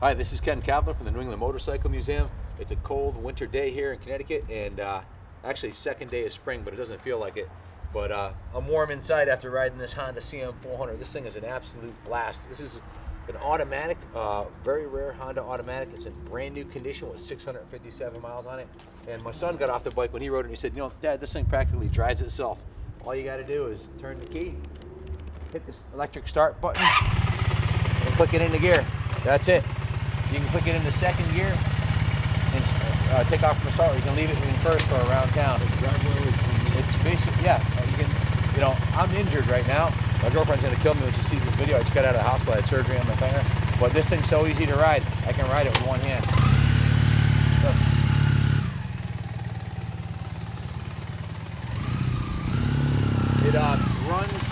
Hi, this is Ken Kavler from the New England Motorcycle Museum. It's a cold winter day here in Connecticut, and actually second day of spring, but it doesn't feel like it. But I'm warm inside after riding this Honda CM400. This thing is an absolute blast. This is an automatic, very rare Honda automatic. It's in brand new condition with 657 miles on it. And my son got off the bike when he rode it and he said, you know, Dad, this thing practically drives itself. All you gotta do is turn the key, hit this electric start button, and click it into gear. That's it. You can click it into second gear and take off from the start. You can leave it in first for around town. It's basic, yeah. You know, I'm injured right now. My girlfriend's gonna kill me when she sees this video. I just got out of the hospital. I had surgery on my finger. But this thing's so easy to ride. I can ride it with one hand. It runs,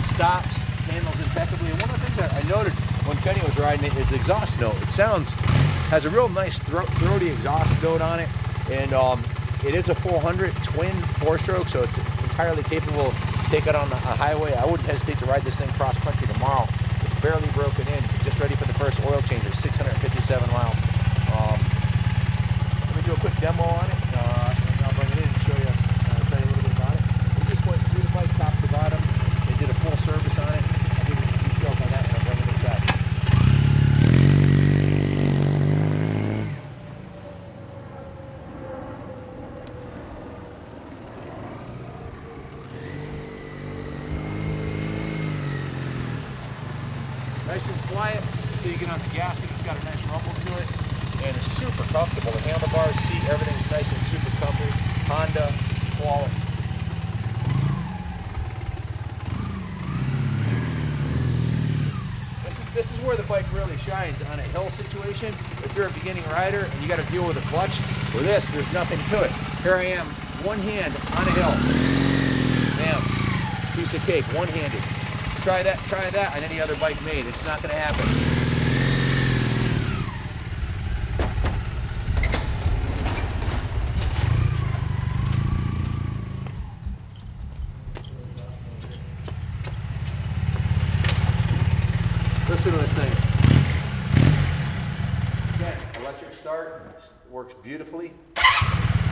stops, handles impeccably. And one of the things that I noted when Kenny was riding it is the exhaust note. It has a real nice throaty exhaust note on it. And it is a 400 twin 4-stroke, so it's entirely capable of taking it on a highway. I wouldn't hesitate to ride this thing cross country tomorrow. It's barely broken in, just ready for the first oil change at 657 miles. Let me do a quick demo on it, and I'll bring it in and show you, tell you a little bit about it. We just went through the bike top to bottom. They did a full service on it. I'll give you details on that, and I'll bring it inside. Nice and quiet until you get on the gas. It's got a nice rumble to it, and it's super comfortable. The handlebars, seat, everything's nice and super comfy. Honda quality. This is where the bike really shines on a hill situation. If you're a beginning rider and you got to deal with a clutch, with this, there's nothing to it. Here I am, one hand on a hill. Bam, piece of cake, one-handed. Try that on any other bike made. It's not going to happen. Listen to this thing. Again, electric start, works beautifully.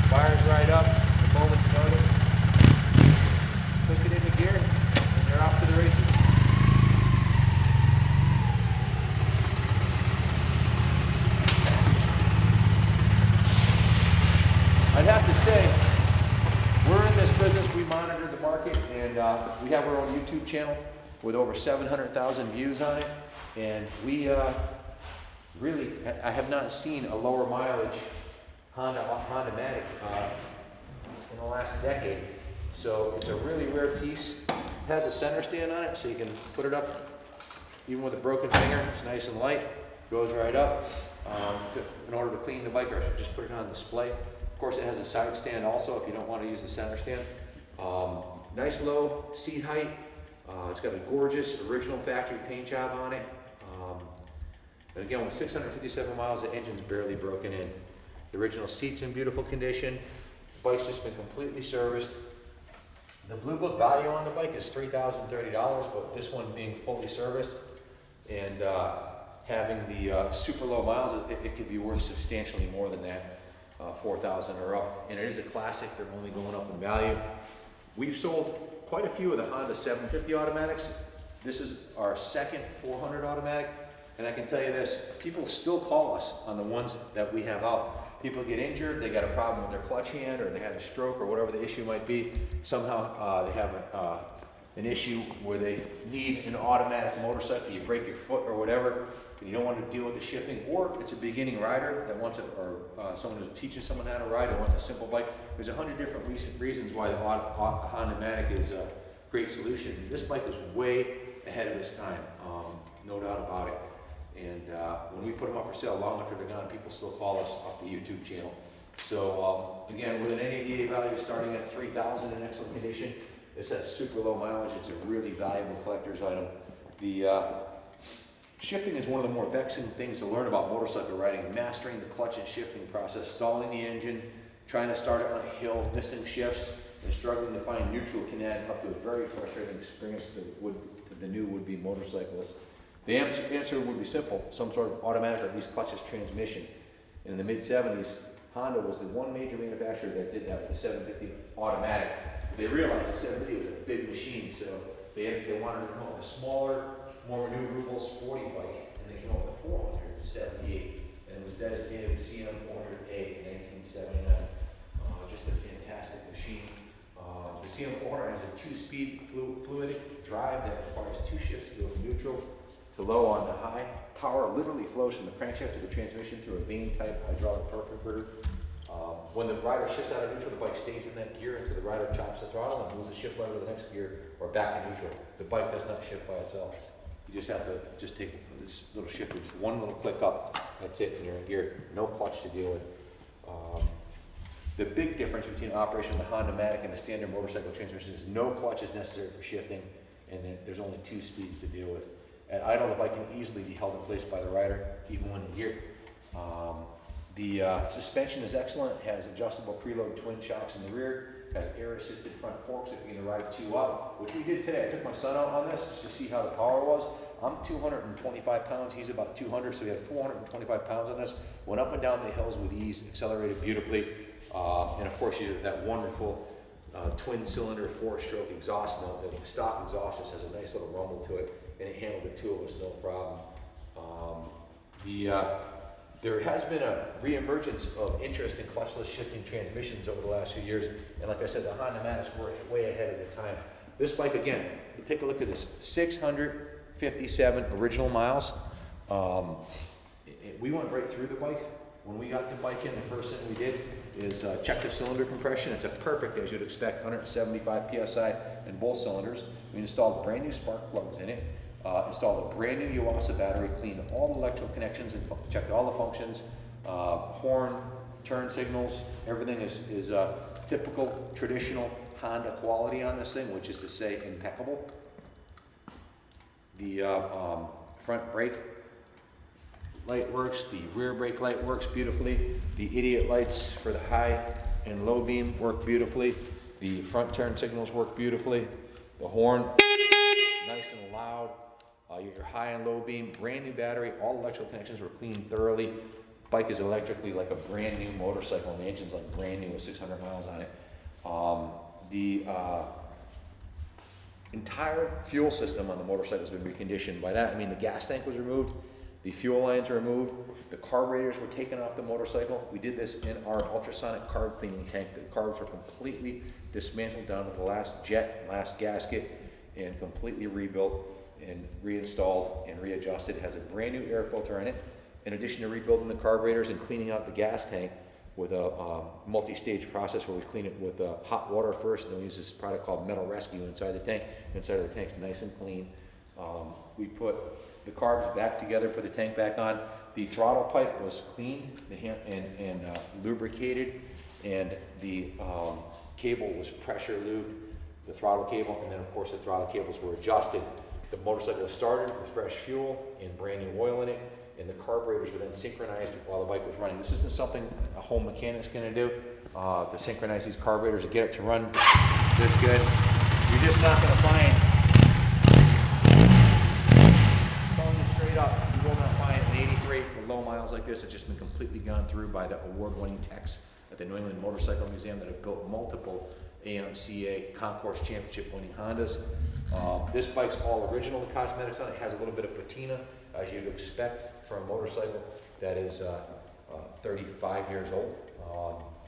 Fires right up, the moment's notice. Click it into gear, and you're off to the races. I'd have to say, we're in this business, we monitor the market, and we have our own YouTube channel with over 700,000 views on it, and we really, I have not seen a lower mileage Honda-matic in the last decade. So it's a really rare piece. It has a center stand on it, so you can put it up even with a broken finger. It's nice and light, goes right up. In order to clean the bike, I should just put it on display. Of course, it has a side stand also if you don't want to use the center stand. Nice low seat height. It's got a gorgeous original factory paint job on it. And again, with 657 miles, the engine's barely broken in. The original seat's in beautiful condition. The bike's just been completely serviced. The Blue Book value on the bike is $3,030, but this one being fully serviced and having the super low miles, it could be worth substantially more than that, 4,000 or up. And it is a classic, they're only going up in value. We've sold quite a few of the Honda 750 automatics. This is our second 400 automatic, and I can tell you this, people still call us on the ones that we have out. People get injured, they got a problem with their clutch hand, or they had a stroke, or whatever the issue might be. Somehow they have an issue where they need an automatic motorcycle, you break your foot or whatever, and you don't want to deal with the shifting, or it's a beginning rider that wants it, or someone who's teaching someone how to ride and wants a simple bike. There's 100 different reasons why the Honda-matic is a great solution. This bike is way ahead of its time, no doubt about it. And when we put them up for sale, long after they're gone, people still call us off the YouTube channel. So again, with an NADA value starting at $3,000 in excellent condition, this has super low mileage. It's a really valuable collector's item. The shifting is one of the more vexing things to learn about motorcycle riding. Mastering the clutch and shifting process, stalling the engine, trying to start it on a hill, missing shifts, and struggling to find neutral can add up to a very frustrating experience to the new would-be motorcyclists. The answer would be simple, some sort of automatic or at least clutchless transmission. And in the mid-70s, Honda was the one major manufacturer that did that with the 750 automatic. They realized the 750 was a big machine, so they wanted to come up with a smaller, more maneuverable, sporty bike, and they came up with the 400 in 78, and it was designated the CM400A in 1979. Just a fantastic machine. The CM400 has a 2-speed fluidic drive that requires 2 shifts to go from neutral to low on to high. Power literally flows from the crankshaft to the transmission through a vane-type hydraulic torque converter. When the rider shifts out of neutral, the bike stays in that gear until the rider chops the throttle and moves the shift lever to the next gear or back to neutral. The bike does not shift by itself. You just have to take this little shift with one little click up. That's it, and you're in gear. No clutch to deal with. The big difference between operation of the Honda Matic and the standard motorcycle transmission is no clutch is necessary for shifting, and there's only 2 speeds to deal with. At idle, the bike can easily be held in place by the rider, even when in gear. The suspension is excellent, has adjustable preload twin shocks in the rear, has air-assisted front forks if you're going to ride 2 up, which we did today. I took my son out on this just to see how the power was. I'm 225 pounds, he's about 200, so we had 425 pounds on this. Went up and down the hills with ease, accelerated beautifully, and of course you have that wonderful twin-cylinder 4-stroke exhaust note. The stock exhaust just has a nice little rumble to it, and it handled the 2 of us no problem. There has been a re-emergence of interest in clutchless shifting transmissions over the last few years, and like I said, the Honda Matics were way ahead of their time. This bike, again, take a look at this, 657 original miles. We went right through the bike. When we got the bike in, the first thing we did is check the cylinder compression. It's a perfect, as you'd expect, 175 PSI in both cylinders. We installed brand new spark plugs in it. Installed a brand new Yuasa battery, cleaned all the electrical connections and checked all the functions, horn, turn signals, everything is typical traditional Honda quality on this thing, which is to say impeccable. The front brake light works, the rear brake light works beautifully, the idiot lights for the high and low beam work beautifully, the front turn signals work beautifully, the horn nice and loud. Your high and low beam, brand new battery, all electrical connections were cleaned thoroughly. Bike is electrically like a brand new motorcycle, and the engine's like brand new with 600 miles on it. The entire fuel system on the motorcycle has been reconditioned. By that I mean the gas tank was removed, the fuel lines were removed, the carburetors were taken off the motorcycle. We did this in our ultrasonic carb cleaning tank. The carbs were completely dismantled down to the last jet, last gasket, and completely rebuilt and reinstalled and readjusted. It has a brand new air filter in it. In addition to rebuilding the carburetors and cleaning out the gas tank with a multi-stage process where we clean it with hot water first, and then we use this product called Metal Rescue inside the tank. Inside of the tank's nice and clean. We put the carbs back together, put the tank back on. The throttle pipe was cleaned and lubricated, and the cable was pressure lubed, the throttle cable, and then of course the throttle cables were adjusted. The motorcycle was started with fresh fuel and brand new oil in it, and the carburetors were then synchronized while the bike was running. This isn't something a home mechanic's gonna do, to synchronize these carburetors and get it to run this good. You're just not gonna find, telling you straight up, you will not find an 83 with low miles like this. It's just been completely gone through by the award-winning techs at the New England Motorcycle Museum that have built multiple AMCA Concourse Championship winning Hondas. This bike's all original. The cosmetics on it has a little bit of patina, as you'd expect for a motorcycle that is 35 years old.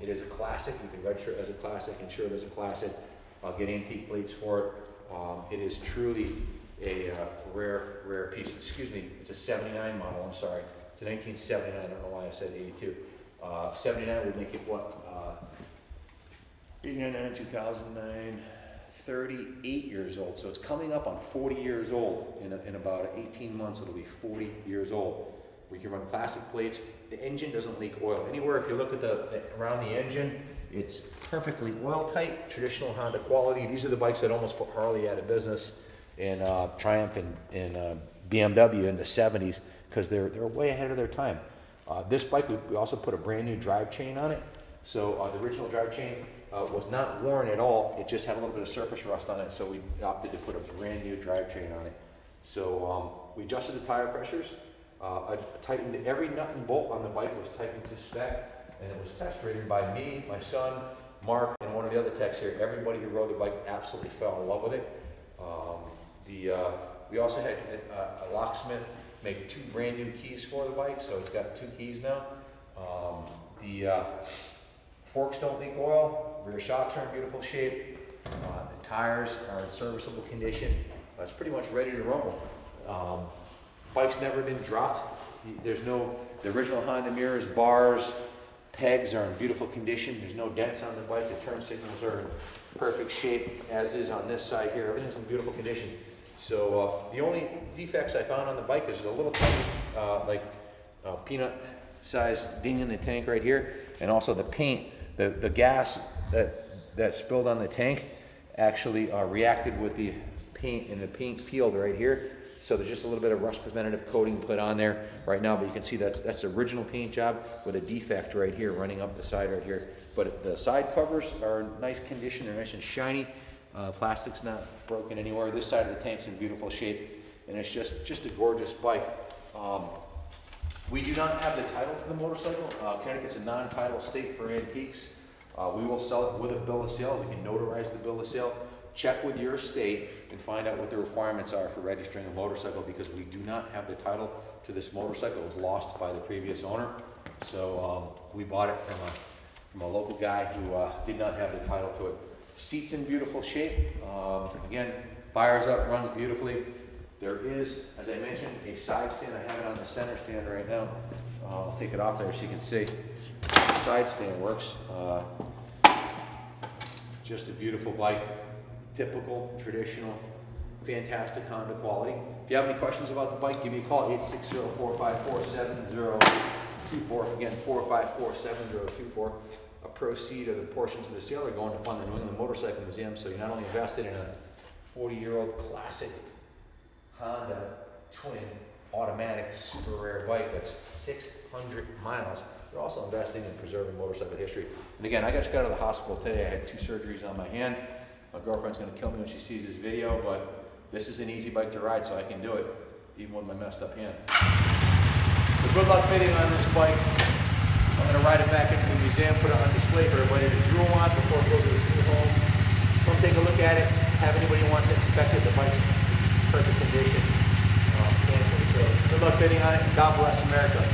It is a classic. You can register it as a classic, insure it as a classic, get antique plates for it. It is truly a rare piece. Excuse me, it's a 79 model, I'm sorry. It's a 1979, I don't know why I said 82. 79 would make it what? 89, 2009, 38 years old. So it's coming up on 40 years old. In about 18 months, it'll be 40 years old. We can run classic plates. The engine doesn't leak oil anywhere. If you look at around the engine, it's perfectly oil tight, traditional Honda quality. These are the bikes that almost put Harley out of business, and Triumph and BMW in the 70s, because they're way ahead of their time. This bike, we also put a brand new drive chain on it. So the original drive chain was not worn at all. It just had a little bit of surface rust on it, so we opted to put a brand new drive chain on it. So we adjusted the tire pressures. I tightened every nut and bolt on the bike was tightened to spec, and it was test rated by me, my son, Mark, and one of the other techs here. Everybody who rode the bike absolutely fell in love with it. We also had a locksmith make 2 brand new keys for the bike, so it's got 2 keys now. The forks don't leak oil, rear shocks are in beautiful shape, the tires are in serviceable condition. It's pretty much ready to rumble. Bike's never been dropped. The original Honda mirrors, bars, pegs are in beautiful condition. There's no dents on the bike. The turn signals are in perfect shape, as is on this side here. Everything's in beautiful condition. So the only defects I found on the bike is there's a little tiny, peanut-sized ding in the tank right here, and also the paint, the gas that spilled on the tank actually reacted with the paint, and the paint peeled right here. So there's just a little bit of rust preventative coating put on there right now, but you can see that's the original paint job with a defect right here running up the side right here. But the side covers are in nice condition, they're nice and shiny. Plastic's not broken anywhere. This side of the tank's in beautiful shape, and it's just a gorgeous bike. We do not have the title to the motorcycle. Connecticut's a non-title state for antiques. We will sell it with a bill of sale. We can notarize the bill of sale. Check with your state and find out what the requirements are for registering a motorcycle, because we do not have the title to this motorcycle. It was lost by the previous owner. So we bought it from a local guy who did not have the title to it. Seat's in beautiful shape. Again, fires up, runs beautifully. There is, as I mentioned, a side stand. I have it on the center stand right now. I'll take it off there so you can see. The side stand works. Just a beautiful bike. Typical, traditional, fantastic Honda quality. If you have any questions about the bike, give me a call, 860-454-7024. Again, 454-7024. A proceed of the portions of the sale are going to fund the New England Motorcycle Museum, so you're not only invested in a 40-year-old classic Honda twin automatic super rare bike that's 600 miles, you're also investing in preserving motorcycle history. And again, I just got out of the hospital today. I had 2 surgeries on my hand. My girlfriend's gonna kill me when she sees this video, but this is an easy bike to ride, so I can do it, even with my messed up hand. So good luck fitting on this bike. I'm gonna ride it back into the museum, put it on display for everybody to drool on before it goes to the new home. Come take a look at it. Have anybody who wants to inspect it. The bike's in perfect condition. So good luck fitting on it. God bless America.